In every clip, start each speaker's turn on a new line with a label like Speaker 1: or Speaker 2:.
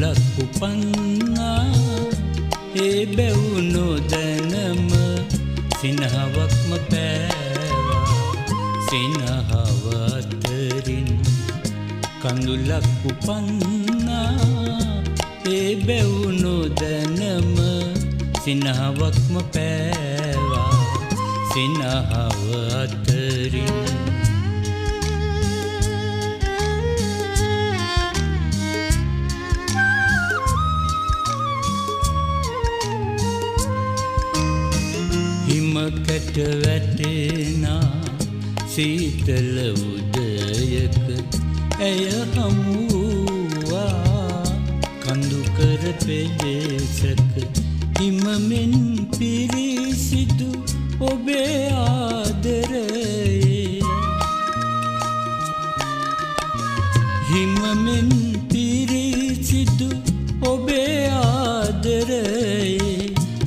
Speaker 1: කඳුලක් උපන්නා ඒ බැව් නොදැනම සිනහවක්ම පෑවා සිනහව අතරින් කඳුලක් උපන්නා ඒ බැව් නොදැනම සිනහවක්ම පෑවා සිනහව අතරින් හිමකට වැටෙනා සීතල උදයක ඇය හමුවා කඳු කර පෙදෙසක හිමෙන් පිරිසිදු ඔබේ ආදරයේ හිමෙන් පිරිසිදු ඔබේ ආදරයේ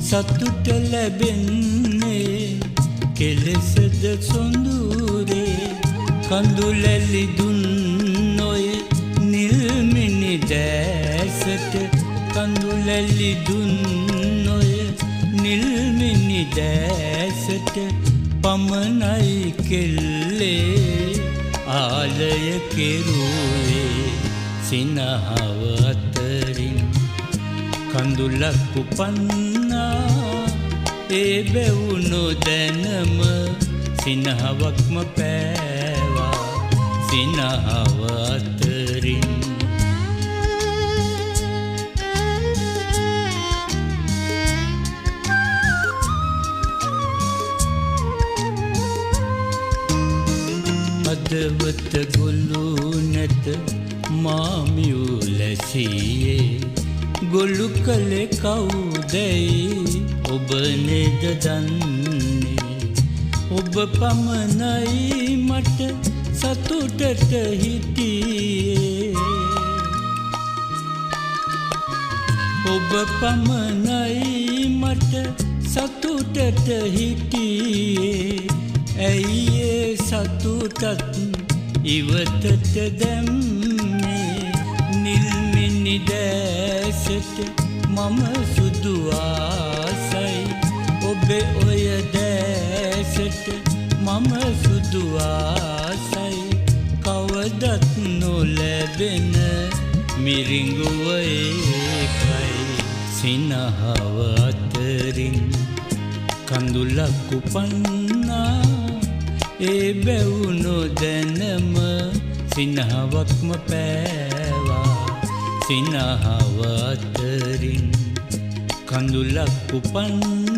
Speaker 1: සතුට ලැබෙන්නේ කෙලෙසද සොඳුරේ කඳුලැලි දුන්නොය නිල්මිනි දැසට කඳුලැලි දුන්නොය නිල්මිනි දැසට පමණයි කෙල්ලේ ආලය කෙරුවේ සිනහව අතරින් කඳුලක් උපන්නා ඒ බැව් නොදැනම සිනහවක්ම පෑවා සිනහව අතරින් අදවත ගොළු නැත මාමියුලැසියේ ගොළු කලේ කවුදැයි ඔබ නෙද දන්නේ ඔබ පමණයි මට සතුටට හිටියේ ඔබ පමණයි මට සතුටට හිටියේ ඇයි ඒ සතුටත් ඉවතට දැම්මේ නිල්මිනි දැසට මම සුදු ආසයි ඔබේ ඔය දැසට මම සුදු ආසයි කවදත් නොලැබෙන මිරිඟුව ඒකයි සිනහව අතරින් කඳුලක් උපන්නා ඒ බැව් නොදැනම සිනහවක්ම පෑවා සිනහව අතරින් කඳුලක් උපන්නා